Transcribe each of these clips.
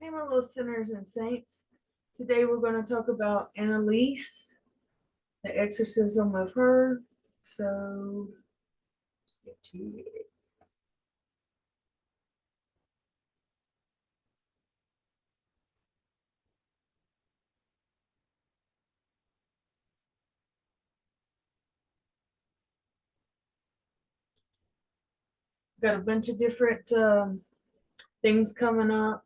Hey, my little sinners and saints. Today we're going to talk about Annalise, the exorcism of her. So, get to it. Got a bunch of different things coming up.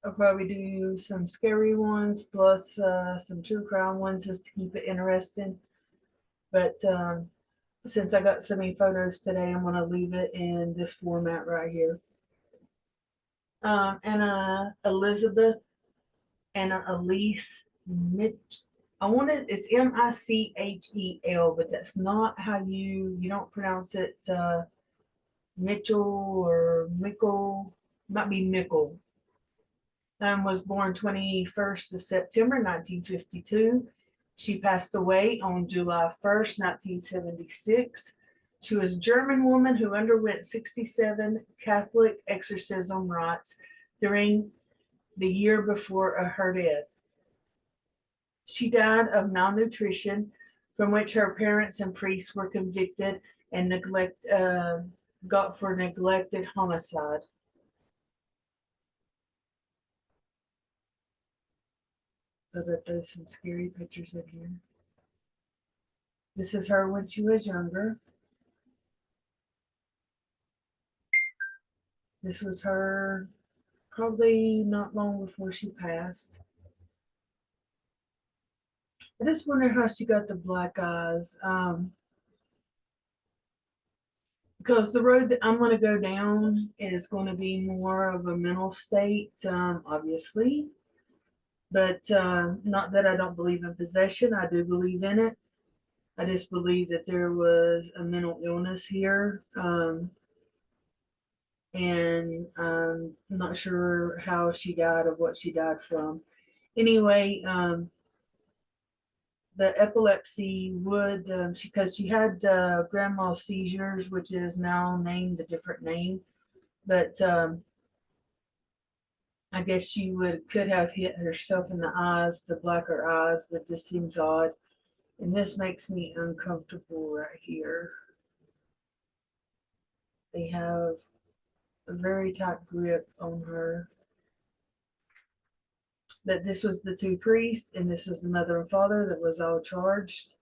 I'll probably do some scary ones plus some true crime ones just to keep it interesting. But since I got so many photos today, I'm going to leave it in this format right here. Anna Elizabeth, Anna Elise Mitch. I want to. It's Michel, but that's not how you don't pronounce it. Mitchell or Mickle. Might be Mickle. Was born 21st of September 1952. She passed away on July 1st, 1976. She was a German woman who underwent 67 Catholic exorcism rites during the year before her death. She died of malnutrition, from which her parents and priests were convicted and got for neglected homicide. I bet there's some scary pictures in here. This is her when she was younger. This was her probably not long before she passed. I just wonder how she got the black eyes. Because the road that I'm going to go down is going to be more of a mental state, obviously. But not that I don't believe in possession, I do believe in it. I just believe that there was a mental illness here. And I'm not sure how she died of what she died from. Anyway, the epilepsy would, because she had grand mal seizures, which is now named a different name. But I guess she could have hit herself in the eyes to black her eyes, but this seems odd. And this makes me uncomfortable right here. They have a very tight grip on her. But this was the two priests, and this was the mother and father that was all charged.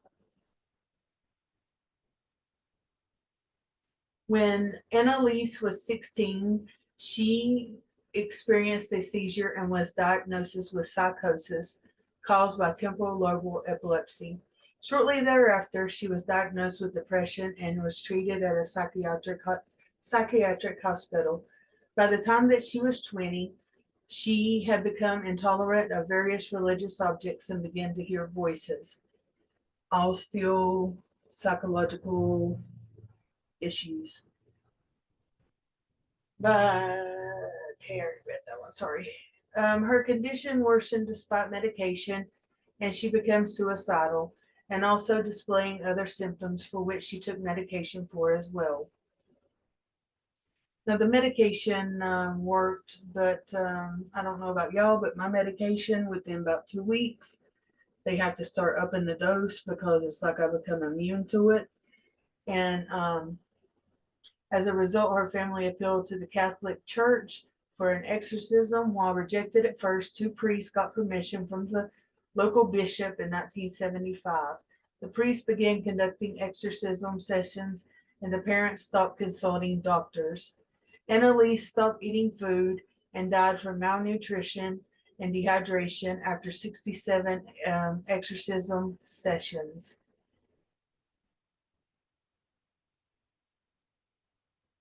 When Annalise was 16, she experienced a seizure and was diagnosed with psychosis caused by temporal lobar epilepsy. Shortly thereafter, she was diagnosed with depression and was treated at a psychiatric hospital. By the time that she was 20, she had become intolerant of various religious objects and began to hear voices, all still psychological issues. But okay, I already read that one. Sorry. Her condition worsened despite medication, and she became suicidal, and also displaying other symptoms for which she took medication for as well. Now, the medication worked, but I don't know about y'all, but my medication within about 2 weeks, they have to start upping the dose because it's like I become immune to it. And as a result, her family appealed to the Catholic Church for an exorcism. While rejected at first, two priests got permission from the local bishop in 1975. The priests began conducting exorcism sessions, and the parents stopped consulting doctors. Annalise stopped eating food and died from malnutrition and dehydration after 67 exorcism sessions.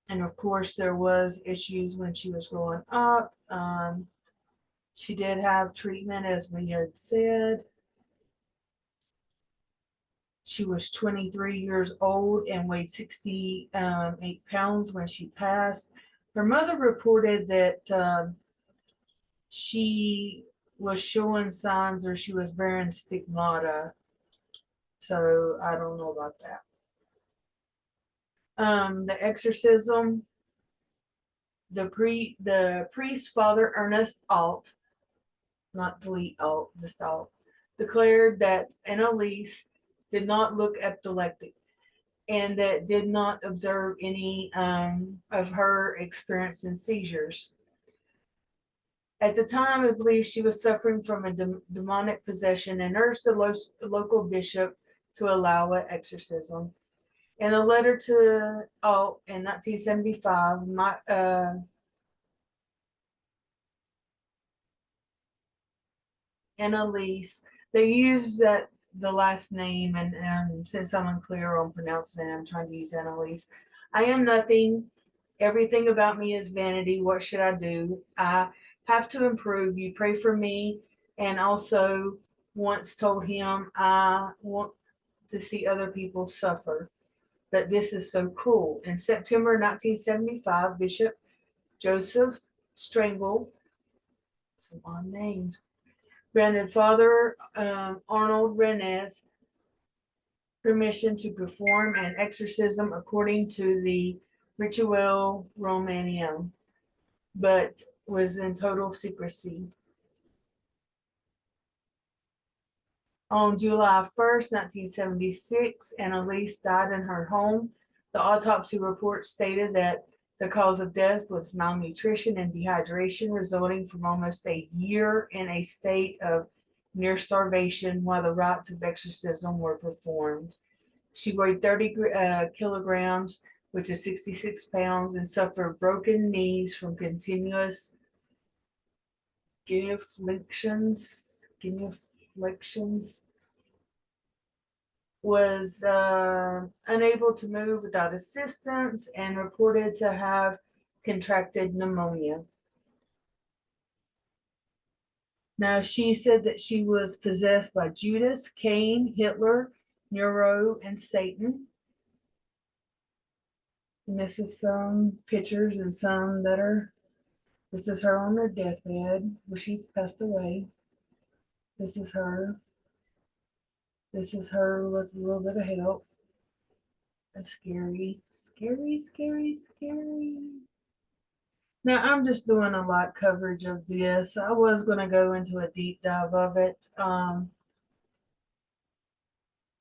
And of course, there was issues when she was growing up. She did have treatment, as we had said. She was 23 years old and weighed 68 pounds when she passed. Her mother reported that she was showing signs or she was bearing stigmata. So I don't know about that. The exorcism the priest, Father Ernest Alt, not delete Alt, just Alt, declared that Annalise did not look epileptic and that did not observe any of her experiencing seizures. At the time, I believe she was suffering from a demonic possession and urged the local bishop to allow an exorcism. In a letter to Alt in 1975, Annalise, they use that the last name, and since I'm unclear on pronouncing it, I'm trying to use Annalise. I am nothing. Everything about me is vanity. What should I do? I have to improve. You pray for me. And also, once told him, I want to see other people suffer. But this is so cruel. In September 1975, Bishop Joseph Strangle, some odd names, granted Father Arnold Renez permission to perform an exorcism according to the Ritual Romanium, but was in total secrecy. On July 1st, 1976, Annalise died in her home. The autopsy report stated that the cause of death was malnutrition and dehydration, resulting from almost a year in a state of near starvation while the rites of exorcism were performed. She weighed 30 kilograms, which is 66 pounds, and suffered broken knees from continuous genuflections, was unable to move without assistance, and reported to have contracted pneumonia. Now, she said that she was possessed by Judas, Cain, Hitler, Nero, and Satan. And this is some pictures and some that are, this is her on her deathbed where she passed away. This is her. This is her with a little bit of help. That's scary, scary, scary, scary. Now, I'm just doing a light coverage of this. I was going to go into a deep dive of it.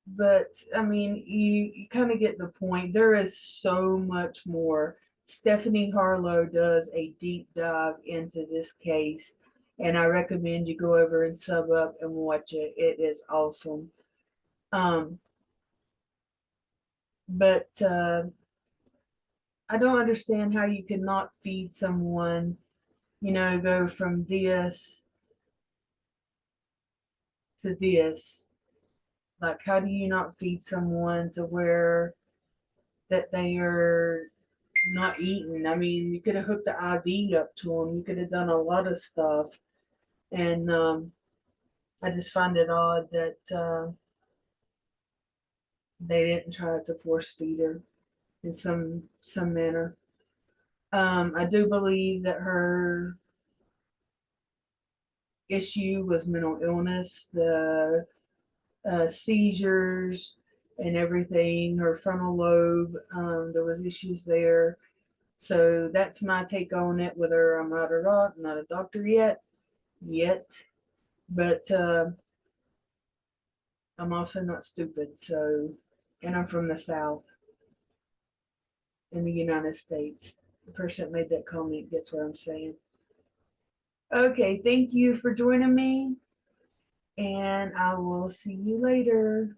But I mean, you kind of get the point. There is so much more. Stephanie Harlow does a deep dive into this case, and I recommend you go over and sub up and watch it. It is awesome. But I don't understand how you cannot feed someone, go from this to this. Like, how do you not feed someone to where that they are not eating? I mean, you could have hooked the IV up to them. You could have done a lot of stuff. And I just find it odd that they didn't try to force feed her in some manner. I do believe that her issue was mental illness, the seizures and everything, her frontal lobe, there was issues there. So that's my take on it, whether I'm right or not. I'm not a doctor yet, but I'm also not stupid. So, and I'm from the South in the United States. The person that made that comment gets what I'm saying. Okay, thank you for joining me, and I will see you later.